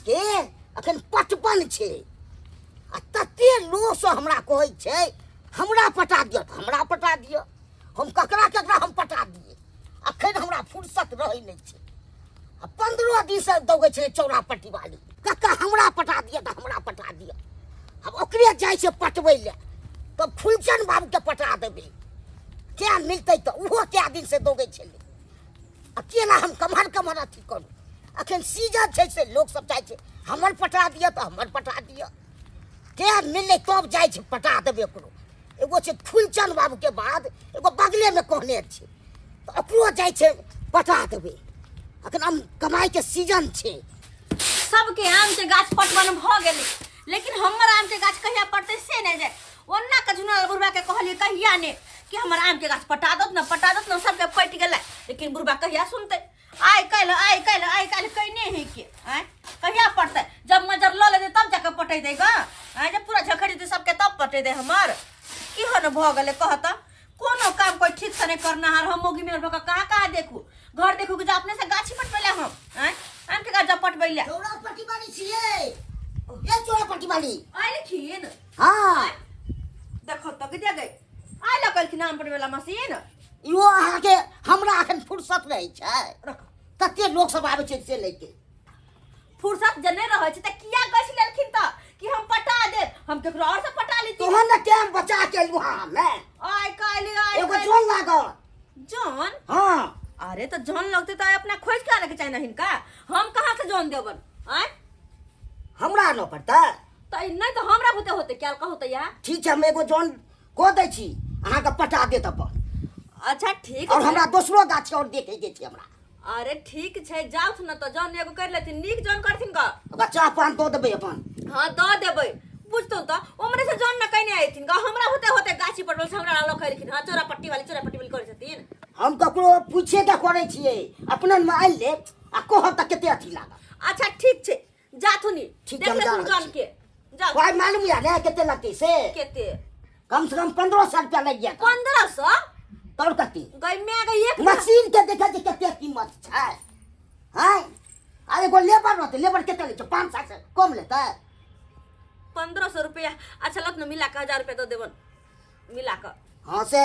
के अखन 55 छे आ तते लोग से हमरा कहै छै हमरा पटा दियो त हमरा पटा दियो हम ककरा ककरा हम पटा दिए अखन हमरा फुर्सत रहै नै छै आ 15 दिन से दौगै छै चौरा पट्टी वाली कक्का हमरा पटा दियो त हमरा पटा दियो अब ओकरे जाइ छै पटबै ले तब फुलचंद बाबू के पटा देबै क्या मिलतै त उहो क्या दिन से दौगै छलै अकेला हम कमर अथी करू अखन सीजन छै से लोग सब जाइ छै हमर पटा दियो त हमर पटा दियो क्या मिललै तब जाइ छै पटा देबै ओकरो एगो छै फुलचंद बाबू के बाद एगो बगले में कहने छै त ओकरो जाइ छै पटा देबै अखन हम कमाई के सीजन छै सबके आम के गाछ पटवन भ गेलै लेकिन हमर आम के गाछ कहिया पड़तै से नहीं जाए ओन्ना के जुना बुढ़बा के कहलिए कहिया ने कि हमर आम के गाछ पटा दत न सबके पट गेलै लेकिन बुढ़बा कहिया सुनते आइ काल्हि कहने है के आय कहिया पड़तै जब मजर ल लेतै तब जाके पटेतै ग आय जब पूरा झखड़ी दे सबके तब पटेतै हमर की हन भ गेलै कहत कोनो काम कोई ठीक से नहीं करना हार हम मोगी में कहाँ देखू घर देखू कि अपने से गाछी पटबैले हम आय आम के गाछ पटबैले चौरा पट्टी वाली छियै ये चौरा पट्टी वाली आइले खिन हां देखो त के गई आइ लगल कि नाम पटबैला मशीन यो अहाँ के हमरा अखन फुर्सत नहीं छै तते लोग सब आबै छै से लेके फुर्सत जने रहै छै त किया गछ लेलखिन त कि हम पटा दे हम केकरो और से पटा ली तोहन ने टाइम बचा के लू हमें आइ काल्हि एगो जोन लागल जॉन हां अरे तो जॉन लगते तो अपना खोज के आने के चाहिए हिनका हम कहां से जॉन देबन आय हमरा न पड़ता त नहीं तो हमरा होते क्या कहते या ठीक है हम एगो जोन को दै छी अहाँ के पटा दे त अच्छा ठीक और हमरा दोसरो गाछ और देखे के छै हमरा अरे ठीक छै जाउ न तो जॉन एगो कर लेथिन नीक जॉन करथिन का बच्चा पान दो देबै अपन हां द देबै बुझतो त ओमरे से जॉन न कहने आइथिन का हमरा होते गाछी पटवल से हमरा लो कहलखिन हां चोरा पट्टी वाली करे छथिन हम ककरो पूछे त करे छियै अपने में आइल ले आ कहब त केते अथी लागल अच्छा ठीक छै जाथुनी ठीक देख ले जॉन के जा भाई मालूम या ने केते लगतै से केते कम से कम 1500 रुपया लग गया 1500 तोर कति गई मैं गई एक मशीन के देखे जे केते कीमत छै हां अरे गो लेबर रहते लेबर केते ले छै 500 से कम लेतै 1500 रुपया अच्छा लत न मिला के 1000 रुपया तो देबन मिला के हां से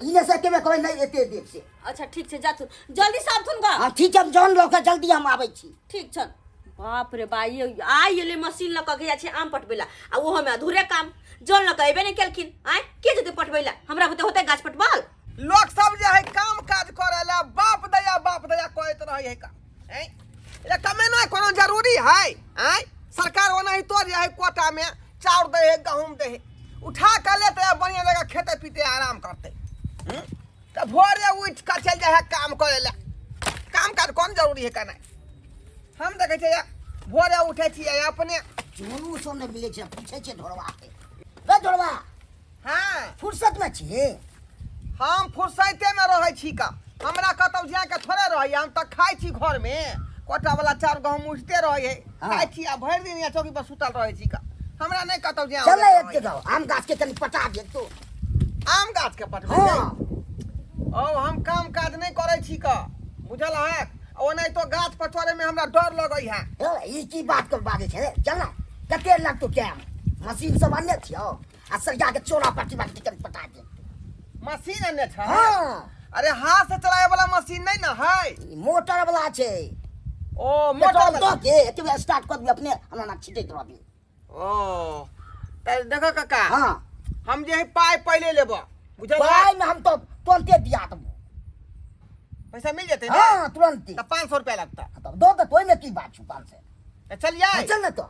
इने से केबे कोई नहीं एते देब से अच्छा ठीक छै जाथु जल्दी सब थुन गा हां ठीक है हम जान लो के जल्दी हम आबै छी ठीक छन बाप रे बाई आई एले मशीन ल के गया छै आम पटबैला आ ओहो में अधूरे काम जल ल कहबे नहीं केलखिन आय के जते पटबैला हमरा होते गाछ पटवाल लोग सब जे है काम काज करेला बाप दया कहत रहे है का हैं ये कमेना कोनो जरूरी है हैं सरकार ओना ही तो जे है कोटा में चाउर दे है गहूम दे है उठा के लेते बढ़िया जगह खेते पीते आराम करते त भोरे उठ के चल जाए काम करेला काम काज कौन जरूरी है का नहीं हम देखे छे भोरे उठे छी अपने जोनू सोने मिले छै पूछे छै ढोरवा के रे ढोरवा हां फुर्सत में छी हम फुर्सते में रहे छी का हमरा कतौ जा के थोड़े रही हम त खाइ छी घर में कोटा वाला चार गहूम उठते रहे खाइ छी आ भर दिन या चौकी पर सुतल रहे छी का हमरा नहीं कतौ जा चल एक के जाओ आम गाछ के तनी पटा दे तो आम गाछ के पटवे हां ओ हम काम काज नहीं करे छी का बुझल है ओ नहीं तो गाछ पटवारे में हमरा डर लगई है ई की बात कर बागे छै चल ना कते लगतो क्या मशीन सब आने छियो आ सरजा के चोरा पट्टी वाली टिकट पटा दे मशीन ने छ हां अरे हाथ से चलाए वाला मशीन नहीं ना है मोटर वाला छै ओ मोटर तो के एतबे स्टार्ट कर दी अपने हमरा ना छिटैत रहबी ओ त देखो काका हां हम जे है पाई पहले लेबो बुझल भाई में हम तो तुरंत दिया देबो पैसा मिल जते ना हां तुरंत त 500 रुपया लगता तो दो तो कोई में की बात छुपाल से चल जाए चल ना तो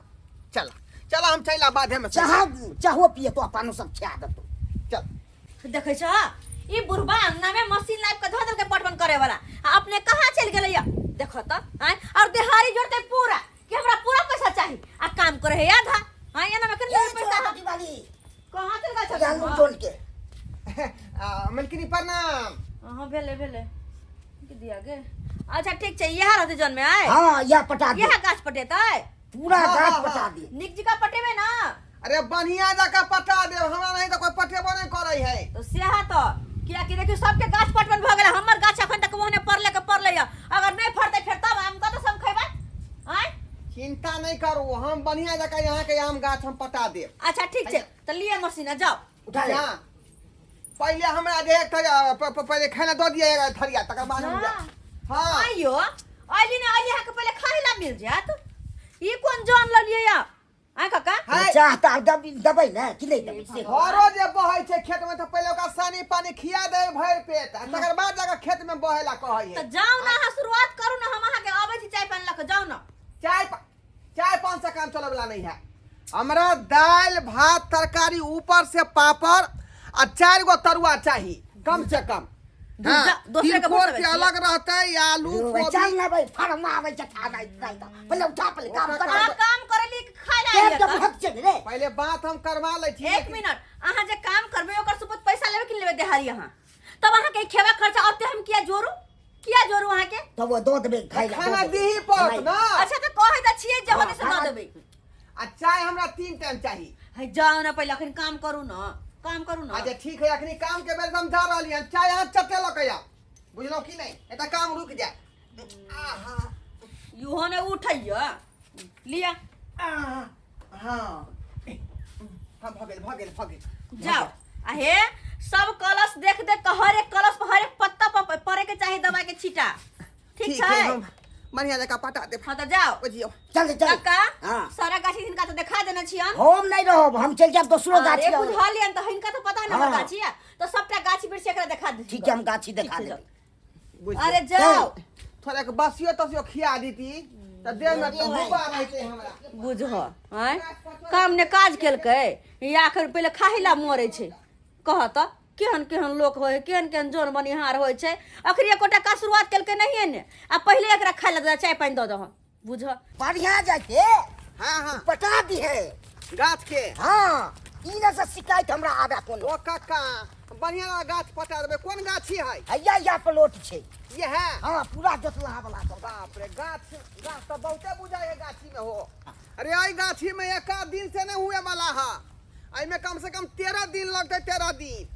चला हम चला बाधे में चाहो पिए तो अपन सब खिया दे तो चल देखे छ ई बुढ़बा अंगना में मशीन लाइव के धोदल के पटवन करे वाला अपने कहां चल गेलै देखो त आय और देहारी जोड़ते पूरा कि हमरा पूरा पैसा चाहिए आ काम करे है आधा हां एना में कन पैसा पट्टी वाली कहां चल गया जान जोन के मलकिनी प्रणाम हां भेले कि दिया गे अच्छा ठीक छै यह रहते जन में आए हां या पटा दे यह गाछ पटेतै पूरा गाछ पटा दे निक जी का पटेबे ना अरे बढ़िया जगह पटा दे हमरा नहीं तो कोई पटेबो नहीं करे है तो सेहा तो किया कि देखियो सबके गाछ पटवन भ गेलै हमर गाछ अखन तक ओहने पड़ले अगर नहीं फड़तै फिर तब हम कत सब खैबै आय चिंता नहीं करू, हम बढ़िया जगह यहाँ के आम गाछ हम पटा देब। अच्छा ठीक है, तो लिए मशीन जाओ। उठा ले। हाँ, पहले हमरा जे पहले खाना दो दिए थरिया, तकर बाद हम जा। हाँ आइयो आइली ना आइली के पहले खाए ला मिल जात। ई कौन जान ल लिए या आ काका? है। चाहता दबै ना कि नहीं दबै से घरो जे बहै छै खेत में, तो पहले ओकरा सानी पानी खिया दे भर पेट, आ तकर बाद जाकर खेत में बहेला कहै तो है। जाओ ना, हाँ शुरुआत करू ना, हम अहाँ के आबै छी चाय पानी लक जाओ ना। चाय पान से काम चले वाला नहीं है। हमरा दाल भात तरकारी ऊपर से पापड़ आ 4 गो तरुआ चाहिए कम से कम। दूसरे के के अलग रहते आलू चल ना भाई फार्म में आवे चटा नहीं पहले उठा पहले काम कर काम करली खाए ला के आइए हक चल रे पहले बात हम करवा ले छी। एक मिनट, अहाँ जे काम करबे ओकर सुपत पैसा लेबे कि लेबे देहारी अहाँ? तब अहाँ के खेवा खर्चा अब हम किया जोरू अहाँ के? तब वो दो देबे खाई खाना दीही पड़त ना। अच्छा तो कहे त छिए जवन से ना देबे। आ चाय हमरा 3 टाइम चाहिए। है जाओ ना, पहले अखन काम करू ना, काम करू ना। अच्छा ठीक है, अखनी काम के बेर हम जा रहली हन, चाय हाथ चटे लकया, बुझलो कि नहीं? एटा काम रुक जाए। आहा युहो ने उठैया लिया हाँ भगेल जाओ। आहे सब कलश देख हर एक कलश पर हर एक पत्ता पर पड़े के चाहिए दवा के छीटा, ठीक है? हम बढ़िया जगह पटा दे। हाँ तो जाओ। बुझियो चल चल काका हां सारा गाछी हिनका तो दिखा देना छियन। हम नहीं रहब, हम चल जाब दूसरो गाछी अरे बुझा लियन तो हिनका तो पता है ना हाँ। गाछी है, तो सबटा गाछी बिरछ एकरा दिखा दे। ठीक है हम गाछी दिखा ठीक है, देबे। अरे जाओ। थोड़ा के बसियो तसियो खिया दीती त देह में तो भूखा रहते हमरा। बुझ हैं काम ने काज केलकै या आखिर पहले खाहिला मरे छै। कह त केहन केहन लोक होय, केहन केहन जोन बनिहार होय छै। अखरी एकोटा का शुरुआत केलकै नहीं ने, आ पहले एकरा खाय ला चाय पानी द दह। बुझ बढ़िया जाके हाँ पटा दी है गाछ के। हां ई ना से शिकायत हमरा आबे कोनो। ओ काका बढ़िया गाछ पटा देबे। कौन गाछी है? हैया या प्लॉट छै। ये है? हां पूरा जोतला वाला सब। बाप रे, गाछ तो बहुते बुझाए है गाछी में हो। अरे आई गाछी में एक दिन से नहीं हुए वाला है, आई में कम से कम 13 दिन लगते। 13 दिन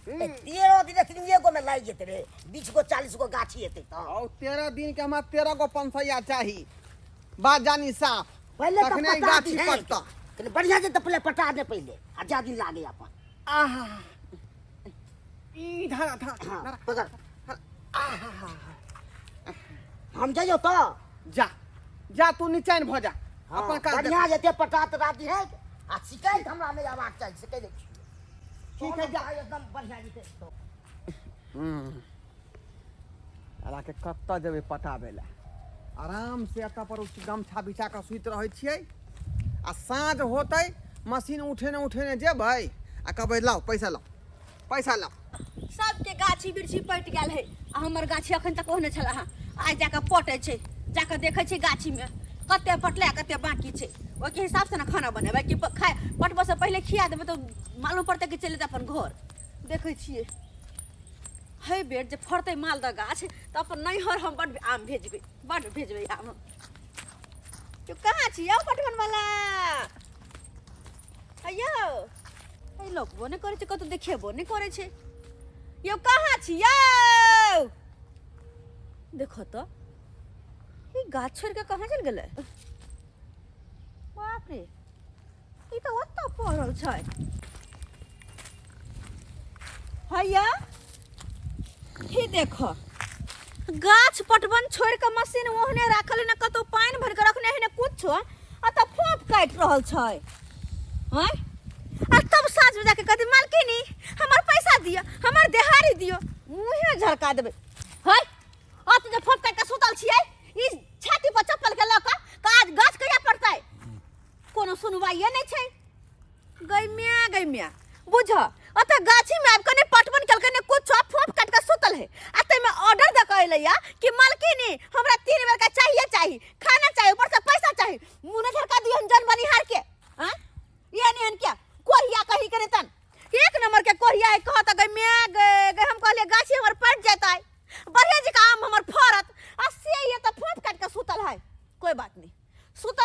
13 दिन से एगो में लाग जेते रे, 20 गो 40 गो गाछी हेते त। और 13 दिन के हमारा 13 गो पंसैया चाहिए। बात जानी साफ, पहले तो तखने पटा गाछी दी है। पटता। कने बढ़िया जे तो पहले पटा दे पहले, आ जा दिन लागे अपन। आहा ई धरा हां पकड़। हम जाइयो तो जा तू नीचे भो जा हाँ, अपन काम बढ़िया जेते पटात राती है। आ शिकायत हमरा नहीं आवाज चाहिए से कह दे। ठीक है जा एकदम बढ़िया जेते तो। अला के कत्ता जबे पटाबे ला आराम से अता पर उस गमछा बिछा के सुत रहे छिए। आ साँझ होते मशीन उठेने जेबै आ कहबै लाओ पैसा लाओ। सबके गाछी बिरछी पट गेल है, आ हमर गाछी अखन तक ओहने छला। आज जाके पटे छै, जाके देखे छै गाछी में कते पटले कते बाकी छै। ओके हिसाब से ना खाना बनेबै कि पटबो से पहले खिया देबै तो मालूम पड़तै कि चले अपन घर। देखे छियै है बेर जे फरते मालदह गाछ तो अपन नैहर हम बड़ आम भेजबै आम। तू कहाँ छियौ पटवन वाला? अयो ए लोकबो ने करे छै, कतो देखेबो ने करे छै। यो कहाँ छियौ? देखो तो ये गाछ छोड़ के कहाँ चल गेलै? बाप रे, ई तो ओत्ता पड़ल छै। हैया ही देखो गाछ पटवन छोड़ के मशीन ओहने राखल है, ना कतो पानी भर के रखने है ना कुछो, आ त फोप काट रहल छै। हैं आ तब साँझ में जाके कहती मालकिनी हमार पैसा दियो, हमार देहारी दियो, मुँह में झड़का देबे। है आ तू जे फोप काट के सुतल छियै, ई छाती पर चप्पल के लक काज गाछ कहिया पड़तै? कोनो सुनवाइए नहीं छै। गई मिया बुझ अत गाछी में आब कने पटवन केलकै ने कुछ फोप काट के सुतल है। आ तै में ऑर्डर द कहलैया कि मालकिनी हमरा 3 बेर का चाहिए खाना चाहिए, ऊपर से पैसा चाहिए। मुँह ने झड़का दियो जन बनिहार के। हां ये नहीं क्या कोरिया कही करे तन एक नंबर के कोरिया है। कहत गई मैं हम कहले गाछी हमर पट जाता है, बढ़िया जी काम हमर फरत आ से ये तो फोप काट के सुतल है। कोई बात नहीं सुत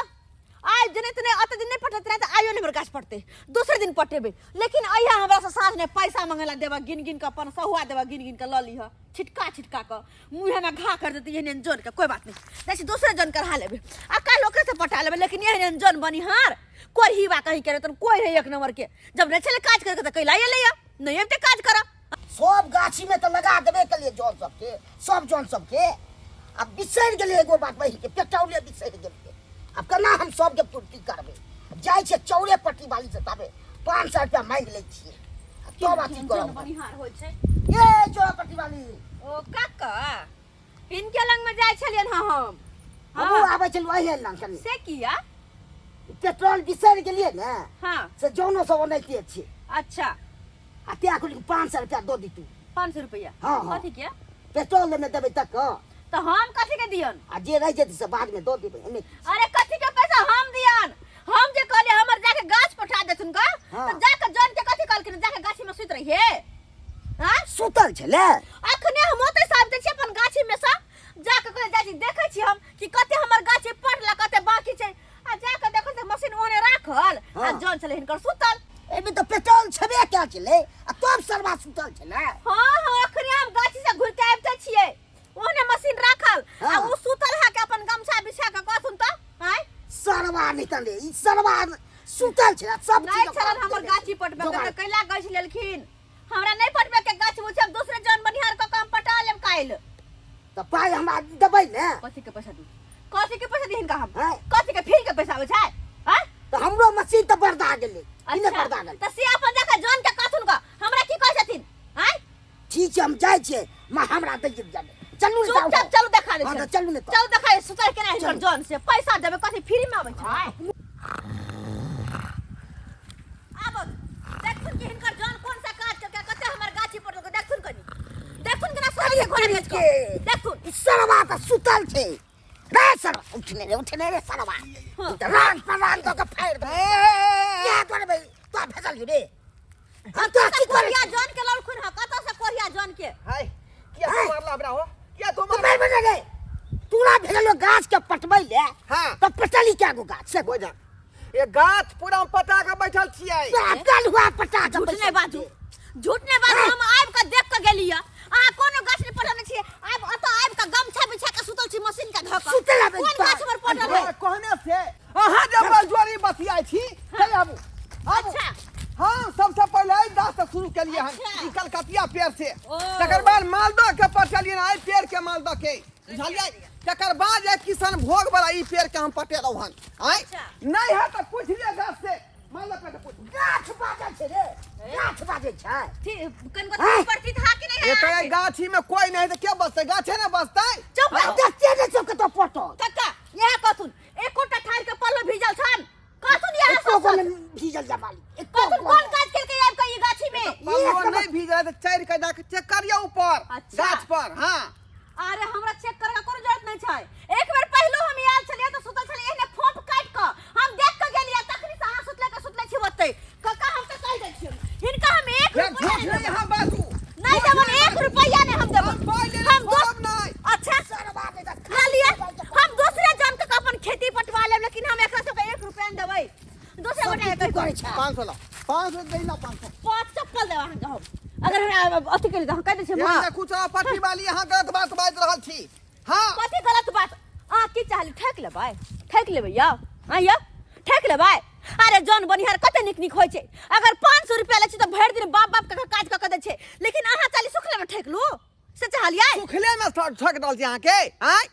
आज जने तने अत दिन नहीं पटत रहे, आयो नहीं गाछ पड़ते दूसरे दिन पटेबे। लेकिन अहिया हमरा से साँझ ने पैसा मांगेला देबा, गिन के अपन सहुआ देबा, गिन के ल लीह छिटका के मुँह में घा कर देती है जोन के। कोई बात नहीं जैसे दूसरे जन कर हा लेबे। आ काल ओकरे से से पटा लेबे लेकिन ये जन बनिहार कोई ही बा कहीं करे तो कोई है एक नंबर के जब न चले काज करके तो कैला ये ले नहीं हम ते काज कर सब गाछी में तो लगा देबे के लिए जौन सबके सब जौन सबके अब बिसर गेले एगो बात वही के पेटौले बिसर गेले अब केना हम सब के पूर्ति करबे जाय छे चौरे पट्टी वाली से तबे 500 रुपया मांग ले छिए तो बात की करब बनिहार होय छै ये चौरे पट्टी वाली ओ काका इनके लंग में जाय छलियन हम हम आबै छल वही लंग कनी से किया पेट्रोल बिसर गेलिए ने हां से जौनो सब ओनैते छी अच्छा आ त्या को 500 रुपया दो दी तू 500 रुपया हाँ, हाँ। कथी के पेट्रोल लेने देबे तक तो हम कथी के दियन आ जे रह जेते से बाद में दो देबे एमे अरे कथी के पैसा हम दियन हम जे कहले हमर जाके गाछ पठा देथुन का हाँ। तो जाके जन के कथी कहलकिन जाके गाछी में सुत रहिए हां सुतल छले अखने हम ओते साब दे छी अपन गाछी में सा जाके कहले जाजी देखै छी हम कि कते हमर गाछी पड़ला कते बाकी छै आ जाके देखै त मशीन ओने राखल आ हाँ। जन चले हिनकर सुतल एमे तो पेट्रोल छबे क्या चले आ तब सरवा सुतल छले हां हां अखने हम गाछी से घुर के आबते छियै ओने मशीन राखल आ हाँ। उ सुतल है के अपन गमछा बिछा के कहथुन त हैं सरवा निकले ई सरवा सुतल छले सब नहीं चलन हमर गाछी पटबे के कैला गाछ लेलखिन हमरा नहीं पटबे के गाछ मुझे दूसरे जन बनिहार का काम पटा लेम काइल तो पाई हमरा देबै ने कथी के पैसा दी कथी के पैसा दीहिन का हम हैं? कथी के फिर के पैसा आबै छै हैं तो हमरो मशीन तो बरदा गेले इने बरदा गेल त से अपन जाके जन के कहथुन का हमरा की कहै छथिन हैं ठीक छै हम जाय छियै मां हमरा दे जाबे चलू ने चुपचाप चलू देखा दे हाँ, छै तो चलू ने तो। चल देखा सुतल केना हिनकर चलू। जन से पैसा देबे कथी फ्री में आबै छै आब देखथुन कि हिनकर जन कोन सा काज के कते हमर गाछी पटल के देखथुन कनी देखथुन केना सारी घर भेज के देखथुन ई सरवा तो सुतल छै रे सरवा उठने रे सरवा हाँ। तो रान पर रान तो फाड़ दे क्या करबे तो भेजल रे हम तो की करे कोरिया जन के लड़खुन ह कत से कोरिया जन के हाय क्या हाय। मारला बड़ा हो क्या तुम तो मैं बने रे तूरा भेजलो गाछ के पटबै ले हां तो पटली क्या गो गाछ से बोझा ये गाछ पूरा पटा के बैठल छियै कल हुआ पटा के झूठ बैसल नहीं बाजू छियै। झूठ नहीं बाजू हम आब के देख के गेलिया आ कोनो गाछ नहीं पटने छी आब अत आब के गमछा बिछा के सुतल छी मशीन के धक सुतल आब कोन गाछ पर पटल है कहने से अहाँ जब जोरी बतियाई छी चल आबू अच्छा हाँ सबसे पहले आई दास से शुरू के लिए हम अच्छा। ई कलकतिया पेड़ से ओ। तकर बाद मालदह के पटेलिए ना पेड़ के मालदह के बुझलिए तकर बाद एक किसान भोग वाला ई पेड़ के हम पटेलौ हन आय अच्छा। नहीं है तो पूछ लिया गाछ से मालदह पे पूछ गाछ बाजै छै रे गाछ बाजै छै कनको हाँ। पड़ती था कि नहीं ये तो ये गाछी में कोई नहीं तो क्या बचते गाछे ना बचते चुप आ देखते ने सब के तो पटो कक्का यह कहथुन एकोटा ठार के पल्लो भिजल छन कहथुन यह एको को भीजल जमाली एको कहथुन कोन काज केलकै आब के ई गाछी में पल्लो नहीं भीग रहा तो चढ़ के जाके चेक करिए ऊपर अच्छा। गाछ पर हाँ अरे हमरा चेक करे के कोनो जरूरत नहीं छै एक बेर पहलो हम आयल छलिए तो सुतल छलिए एने फोप काट के हम देख के गेलिए तखनी से अहाँ सुतले छी ओतै कक्का हम त कह दै छी हिनका हम 1 ये रुपया झूठ नहीं यहाँ बाजू नहीं देबन 1 रुपया नहीं हम देबन पाई ले हम हम नहीं अच्छा सरवा दे ला लिए हम दूसरे जन के अपन खेती पटवा लेब लेकिन हम एकरा सबके 1 रुपया नहीं देबै दूसरे गोटे की करे छै 500 ला 500 दे ला 500 पांच चप्पल देबा अहाँ के हम अगर हमरा अथी के त कह दै छी यहाँ मां से कुछ पट्टी वाली यहाँ गलत बात बाज रहल छी हाँ कथी गलत बात अहाँ की चाहली ठेक लेबै ठेक लेबै यौ हाँ यौ ठेक लेबै अरे जौन बनिहार कते निक निक होइ छै अगर 500 रुपया लै छी त भरि दिन बाप बाप के काज क दै छै लेकिन अहाँ चाली सुखले में ठेक लू से चाहलियै सुखले में ठक डाल छी यहाँ के आय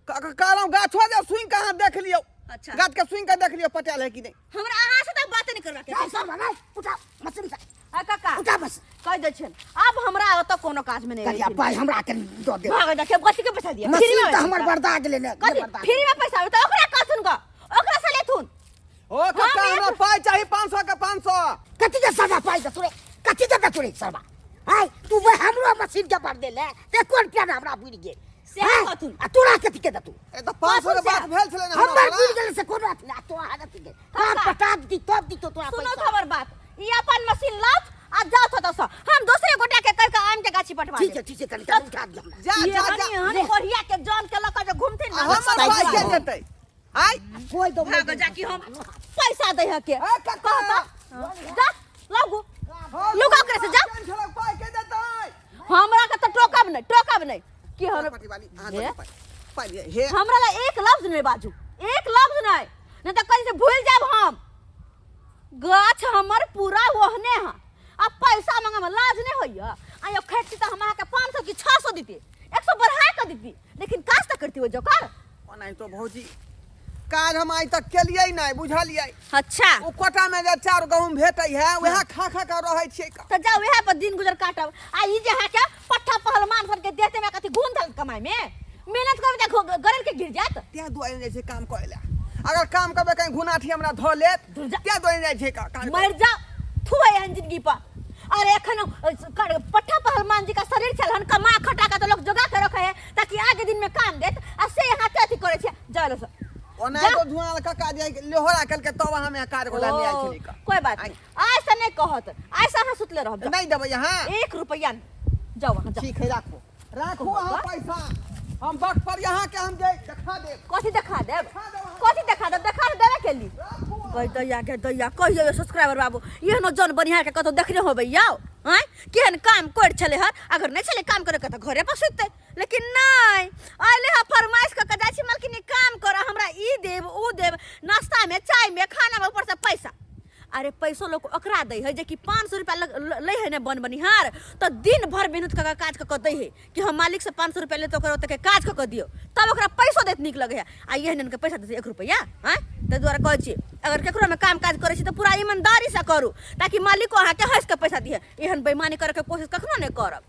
कहलौं गाछो जे सुई के अहाँ देख लियो अच्छा गाछ के सुई के देख लियो पटेल है कि नहीं हमरा अहाँ से त बात नहीं करबा के नहीं सरवा नहीं उठा मशीन से आ काका उठा बस कह दै छन अब हमरा ओत कोनो काज में नहीं करिया रही पाई हमरा के दो दे भाग देखे कथी के पैसा दिया मशीन तो हमर बरदा गेले ने कथी फ्री में पैसा आबै त ओकरा कहथुन ग ओकरा से लेथुन ओ कक्का हाँ, हमरा पाई चाहिए 500 के 500 कथी के सरवा पाई दे तोरे कथी के तोरे सरवा हाय तू वो हमरो मशीन के पर दे ले ते कोन पे हमरा बुझ गेल से कहथुन आ तोरा कथी के दतू ए तो 500 के बात भेल छले ना हमर हमरा बुझ गेल से कोनो बात ना तो हालत के हम पटा दी तब दी तो तोरा सुनो पैसा खबर बात ई अपन मशीन लात आ जात हो तो हम दूसरे गोटा के कह के आम के गाछी पटवा ठीक है कनी उठा दी हमरा जा ये जा बनी जा हनी कोरिया के जान के लक जे घूमते ना हमर पाई के देतै आय कोई दो भाग जा कि हम पैसा दे है के ए कक्का जा लागू लुका करे से जा झलक पाई के देतै हमरा के त टोकब नहीं कि हम पट्टी वाली हां पाई हे हमरा ला एक लफ्ज नहीं बाजू एक लफ्ज नहीं तो कहीं से भूल जाब हम। गाछ हमर पूरा ओहने है, अब पैसा मांगे में लाज नहीं होइया। आयो खेती तो हमरा के 500 की 600 देती, 100 बढ़ा के देती, लेकिन काज तक करती हो जोकर। नहीं तो भौजी काज हम आज तक केलिए नहीं, बुझलिए। अच्छा ओ कोटा में जे 4 गहूम भेटै है वह खा खा के रहै छियै का। तो जाओ वह पर दिन गुजर काटब। आ ई जे है के पट्ठा पहलवान सन के देते में कथी घूम धल कमाई में मेहनत करबे त गरल के गिर जात। त्या दुआरे जाइ छै काम करैला। अगर काम करबे कहीं घुनाठी हमरा धो लेत त्या दुआरे जाइ छै का। मर जा थुए एहन जिंदगी पर। अरे एखन पट्ठा पहलवान जी का शरीर चल हन कमा खटा के तो लोग जगा के रखे है ताकि आगे दिन में काम देत। आ से यहाँ के अथी करे छै जालो से ओना तो धुआं काका जाय लोहरा कल के तब हमें कार को लाने आइ छली का। कोई बात नहीं, आज से नहीं कहत, आज से हम सुतले रहब। नहीं देबै यहाँ 1 रुपया जाओ वहां जाओ। ठीक है राखो राखो अहाँ पैसा हम बट पर यहाँ के हम जे देखा देब। कथी देखा देब, कथी देखा देब, देखा देबे के ली भाई दैया के दैया कहियो सब्सक्राइबर बाबू एहनो जन बढ़िया के कतो देखने होबे याओ हैं केहन काम कर चले हर। अगर नहीं चले काम करे के त घरे पर सुतते, लेकिन नहीं आइले ह फरमाइश क के जाछि मालकिनी काम कर हमरा ई देब ऊ देब, नाश्ता में चाय में खाना में ऊपर से पैसा। अरे पैसो लोग ओकरा दे है जे कि 500 रुपया ले है ने बन बनिहार तो दिन भर मेहनत का काज क दे है कि हम मालिक से 500 रुपया ले तो ओकरा के काज क दियो तब ओकरा पैसो देत निक लगे है। आ ये के पैसा दे 1 रुपया हैं ते द्वारा कहै छी अगर केकरो में काम काज करे छी तो पूरा ईमानदारी से करू ताकि मालिक को अहाँ के हंस के पैसा दिए। एहन बेईमानी करे के कोशिश कखनो नहीं करब।